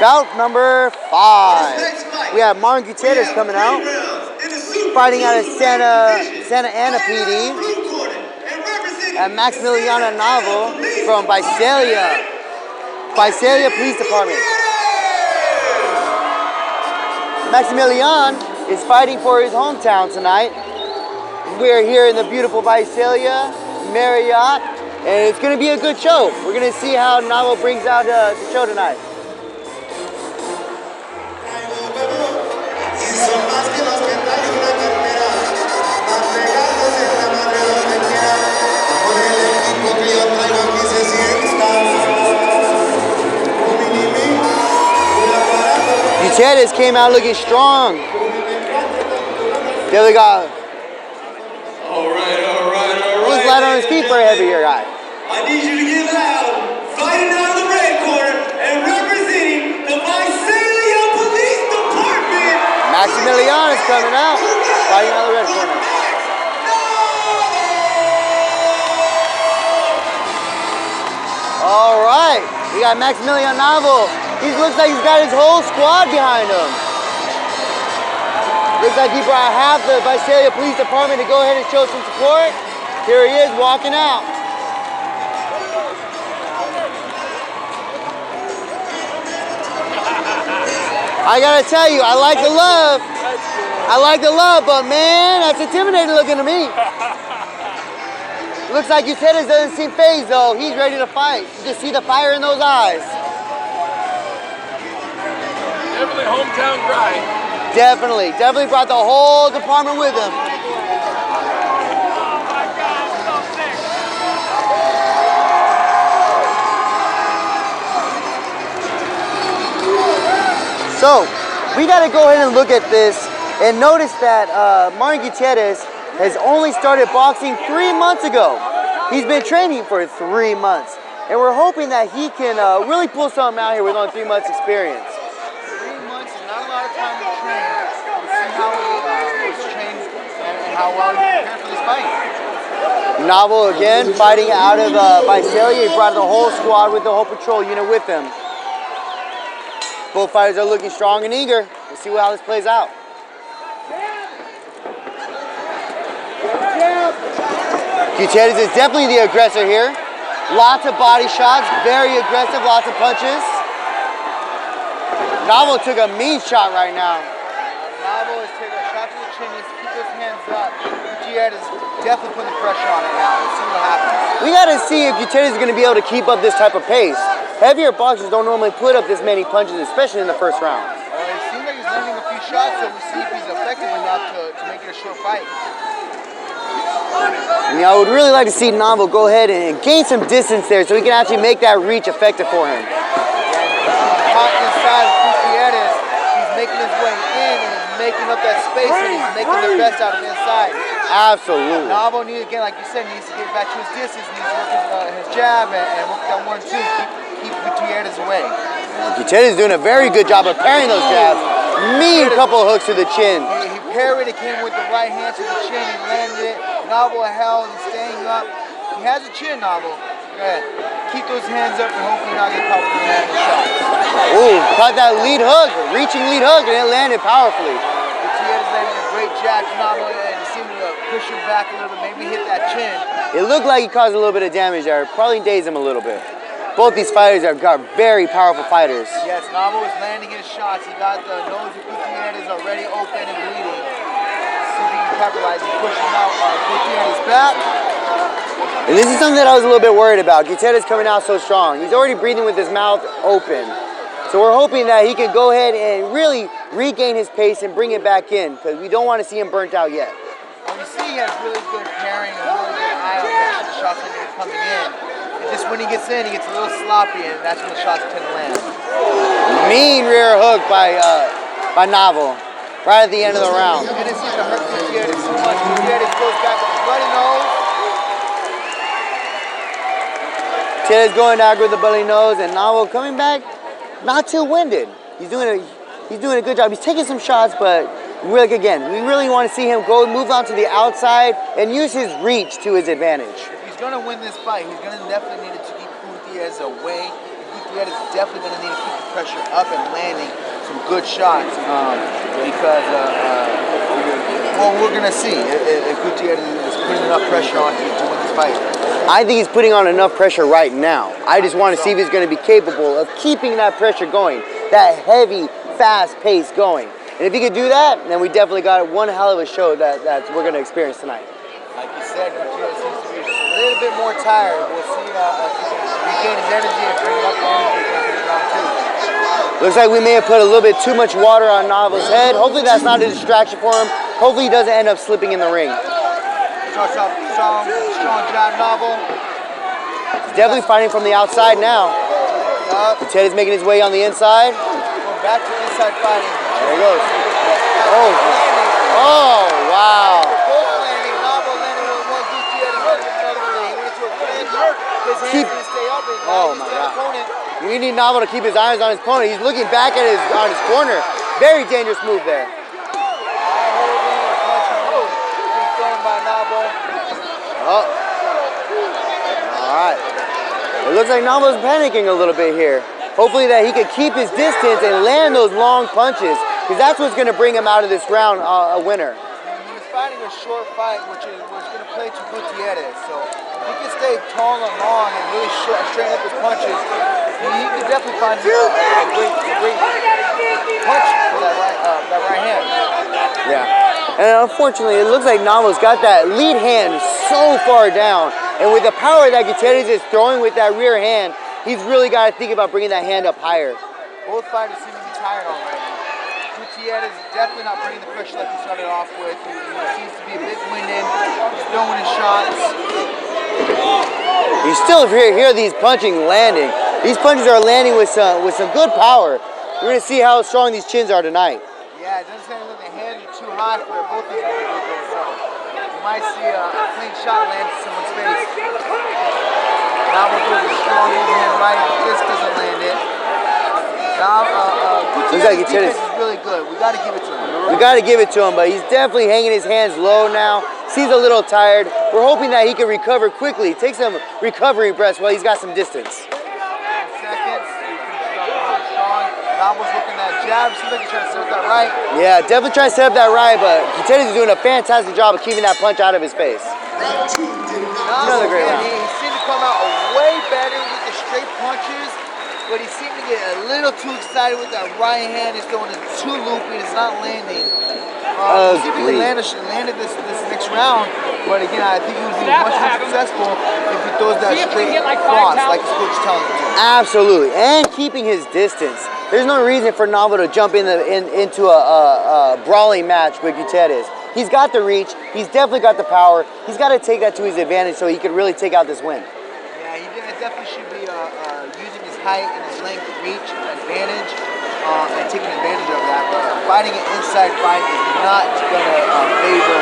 Bout number 5. We have Martin Gutierrez coming out, fighting out of Santa Ana PD, and Maximilian Navo from Visalia Police Department. Maximilian is fighting for his hometown tonight. We're here in the beautiful Visalia Marriott, and it's going to be a good show. We're going to see how Navo brings out the show tonight. Gutierrez came out looking strong. The other guy. All right. Who's light on his feet for a heavier guy? I need you to get loud. Fighting out of the red corner and representing the Visalia Police Department. Maximilian is coming out, fighting out of the red corner. All right, we got Maximilian Navo. He looks like he's got his whole squad behind him. Looks like he brought half the Visalia Police Department to go ahead and show some support. Here he is walking out. I gotta tell you, I like the love, but man, that's intimidating looking to me. Looks like Gutierrez doesn't seem phased though. He's ready to fight. You can see the fire in those eyes. Definitely hometown pride. Definitely brought the whole department with him. Oh my God, so sick. So, we got to go ahead and look at this and notice that Martin Gutierrez has only started boxing 3 months ago. He's been training for 3 months, and we're hoping that he can really pull something out here with only 3 months experience. 3 months is not a lot of time to train. We'll see how he's trained and how well he prepared for this fight. Navo again fighting out of Visalia. He brought the whole squad with the whole patrol unit with him. Both fighters are looking strong and eager. We'll see how this plays out. Gutierrez is definitely the aggressor here. Lots of body shots, very aggressive, lots of punches. Navo took a mean shot right now. Navo is taking a shot to the chin. He's keep his hands up. Gutierrez is definitely putting the pressure on him now. We'll see what happens. We gotta see if Gutierrez is gonna be able to keep up this type of pace. Heavier boxers don't normally put up this many punches, especially in the first round. It seems like he's landing a few shots, so we'll see if he's effective enough to make it a short fight. I would really like to see Navo go ahead and gain some distance there so he can actually make that reach effective for him. Caught inside of Gutierrez, he's making his way in and he's making up that space and he's making the best out of inside. Absolutely. Navo needs, again, like you said, needs to get back to his distance, needs to work his jab and work that 1-2, keep Gutierrez away. Gutierrez is doing a very good job of parrying those jabs. Mean couple of hooks to the chin. He parried it, came with the right hand to the chin, he landed it. Navo held and staying up. He has a chin, Navo. Go ahead. Keep those hands up and hopefully not get caught with the landing shots. Ooh, caught that lead hook, reaching lead hook, and it landed powerfully. Gutierrez landed a great jab to Navo and he seemed to push him back a little bit, maybe hit that chin. It looked like he caused a little bit of damage there. Probably dazed him a little bit. Both these fighters are very powerful fighters. Yes, Navo is landing his shots. He got the nose of Gutierrez already open and bleeding. See if he can capitalize and push him out. Gutierrez back. And this is something that I was a little bit worried about. Gutierrez coming out so strong. He's already breathing with his mouth open. So we're hoping that he can go ahead and really regain his pace and bring it back in because we don't want to see him burnt out yet. Well, you see he has really good parrying and really good eye on the shots that are coming in. And just when he gets in, he gets a little sloppy and that's when the shots tend to land. Mean rear hook by Navo right at the end of the round. And it seems to hurt Gutierrez so much. Gutierrez goes back with a bloody nose. Gutierrez going back with the bloody nose and Navo coming back not too winded. He's doing a good job. He's taking some shots, but we really want to see him move on to the outside and use his reach to his advantage. If he's going to win this fight, he's going to definitely need to keep Gutierrez away. If Gutierrez is definitely going to need to keep the pressure up and landing some good shots because well, we're going to see if Gutierrez is putting enough pressure on to win this fight. I think he's putting on enough pressure right now. I just want to see if he's going to be capable of keeping that pressure going, that heavy, fast pace going. And if he could do that, then we definitely got one hell of a show that we're going to experience tonight. Like you said, Gutierrez seems to be a little bit more tired. We'll see if he can regain his energy and bring up the energy in round two. Looks like we may have put a little bit too much water on Navo's head. Hopefully that's not a distraction for him. Hopefully he doesn't end up slipping in the ring. Strong jab, Navo. He's definitely fighting from the outside now. Gutierrez making his way on the inside. Going back to inside fighting. There he goes. Oh. Oh, wow. Both landing. Navo landed with one, Gutierrez landed with another one. He went into a clinch. His hands didn't stay up. Oh my God. We need Navo to keep his eyes on his opponent. He's looking back at on his corner. Very dangerous move there. Oh. All right. It looks like Navo's panicking a little bit here. Hopefully that he can keep his distance and land those long punches, because that's what's going to bring him out of this round a winner. He was fighting a short fight, which is going to play to Gutierrez. So if he can stay tall and long and really straighten up his punches, he could definitely find a great punch for that right hand. Yeah. And unfortunately, it looks like Navo's got that lead hand so far down. And with the power that Gutierrez is throwing with that rear hand, he's really got to think about bringing that hand up higher. Both fighters seem to be tired already. Gutierrez is definitely not bringing the pressure like he started off with. He seems to be a bit winded. He's throwing his shots. You still hear these punching landing. These punches are landing with some good power. We're going to see how strong these chins are tonight. Yeah, it doesn't seem like the hands are too high for both these individuals, so you might see a clean shot land to someone's face. Now we'll do a strong overhand right. This doesn't land it. Now, Gutierrez's defense is really good. We got to give it to him. We got to give it to him, but he's definitely hanging his hands low now. Seems a little tired. We're hoping that he can recover quickly. Take some recovery breaths while he's got some distance. Seconds. Navo's looking at jab. Seems like he's trying to set up that right. Yeah, definitely trying to set up that right, but Gutierrez is doing a fantastic job of keeping that punch out of his face. Another great round. He seemed to come out way better with the straight punches, but he seemed to get a little too excited with that right hand. He's throwing it too loopy. It's not landing. We'll see if he can landed this next round, but again, I think he would be much more successful if he throws that straight cross like his coach is telling him to. Absolutely, and keeping his distance. There's no reason for Navo to jump into a brawling match with Gutierrez. He's got the reach. He's definitely got the power. He's got to take that to his advantage so he could really take out this win. Yeah, he definitely should be using his height and his length reach advantage and taking advantage of that. But fighting an inside fight is not going to favor.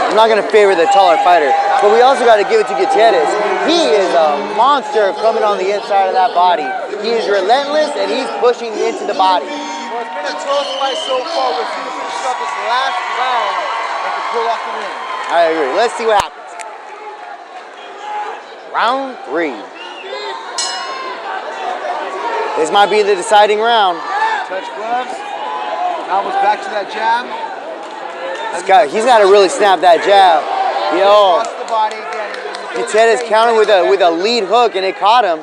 I'm not going to favor the taller fighter, but we also got to give it to Gutierrez. He is a monster coming on the inside of that body. He is relentless, and he's pushing into the body. Well, it's been a close fight so far. We'll see if he can stop this last round and can pull off the win. I agree. Let's see what happens. Round 3. This might be the deciding round. Touch gloves. Navo's back to that jab. He's got to really snap that jab. Yo, Gutierrez countered with a lead hook, and it caught him.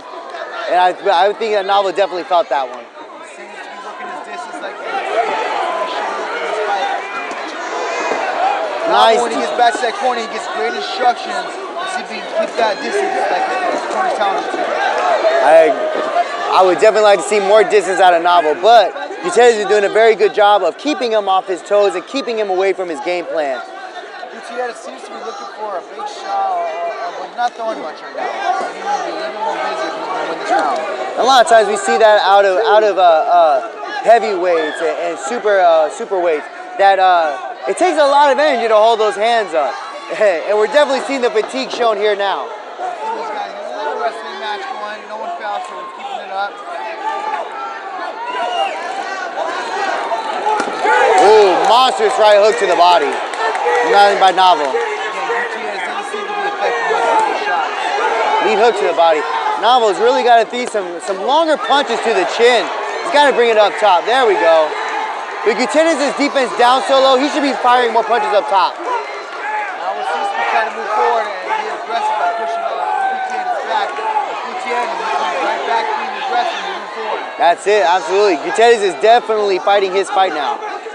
And I think that Navo definitely felt that one. He seems to be looking his distance like Navo, when he gets back to that corner, he gets great instructions to see if he can keep that distance like his corner's telling him to. I would definitely like to see more distance out of Navo, but Gutierrez is doing a very good job of keeping him off his toes and keeping him away from his game plan. Gutierrez seems to be looking for a big shot, but not throwing much right now. He will be even more busy if he's going to win this round. A lot of times we see that out of heavyweights and super weights that it takes a lot of energy to hold those hands up, and we're definitely seeing the fatigue shown here now. These guys, a little wrestling match going. No one fell, so we're keeping it up. Ooh, monstrous right hook to the body. Nothing by Navo. Again, Gutierrez doesn't seem to be effective much with his shots. Lead hook to the body. Navo's really got to throw some longer punches to the chin. He's got to bring it up top. There we go. With Gutierrez's defense down so low, he should be firing more punches up top. Navo seems to be trying to move forward and be aggressive by pushing Gutierrez back. But Gutierrez is right back being aggressive and moving forward. That's it, absolutely. Gutierrez is definitely fighting his fight now. This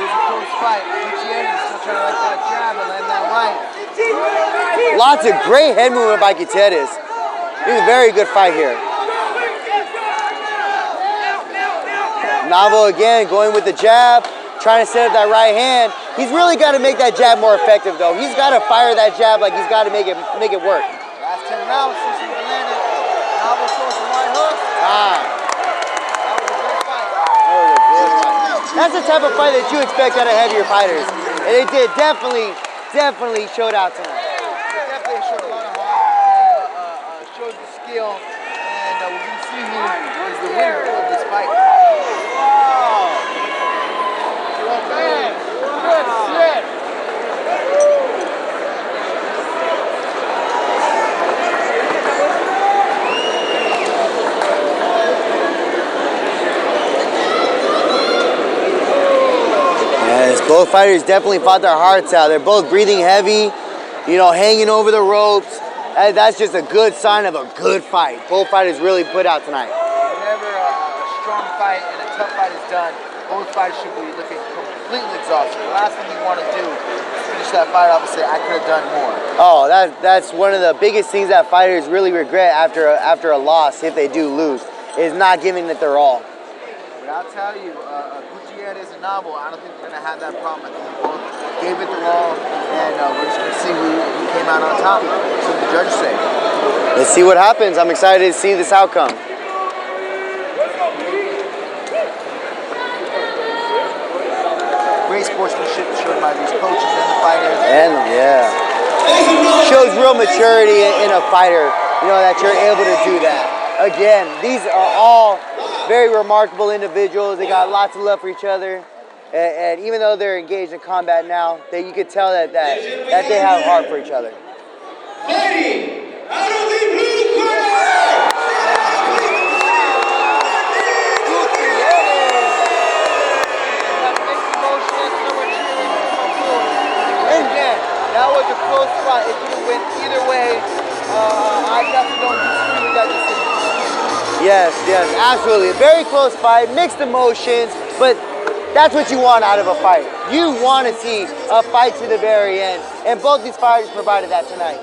is a close fight. Gutierrez is still trying to let that jab and land that right. Lots of great head movement by Gutierrez. This is a very good fight here. Navo again going with the jab, trying to set up that right hand. He's really got to make that jab more effective though. He's got to fire that jab like he's got to make it work. Last 10 rounds since he landed. Navo throws some right hooks. That was a good fight. That's the type of fight that you expect out of heavier fighters. And it did definitely showed out tonight. It definitely showed a lot of heart. Showed the skill. And we're going to see who is the winner of this fight. Yes, both fighters definitely fought their hearts out. They're both breathing heavy, hanging over the ropes. That's just a good sign of a good fight. Both fighters really put out tonight. Whenever a strong fight and a tough fight is done, both fighters should be looking completely exhausted. The last thing you want to do is finish that fight off and say, I could have done more. Oh, that's one of the biggest things that fighters really regret after a loss, if they do lose, is not giving it their all. But I'll tell you, Gutierrez and Navo, I don't think they're going to have that problem. I think they both gave it their all, and we're just going to see who came out on top. See what the judges say. Let's see what happens. I'm excited to see this outcome. Great sportsmanship shown by these coaches and the fighters. And yeah, shows real maturity in a fighter. That you're able to do that. Again, these are all very remarkable individuals. They got lots of love for each other, and even though they're engaged in combat now, you could tell that they have heart for each other. Fighting out of the blue corner. That was a close fight. It could have went either way. I definitely don't disagree with that decision. Yes, absolutely. A very close fight, mixed emotions, but that's what you want out of a fight. You want to see a fight to the very end, and both these fighters provided that tonight.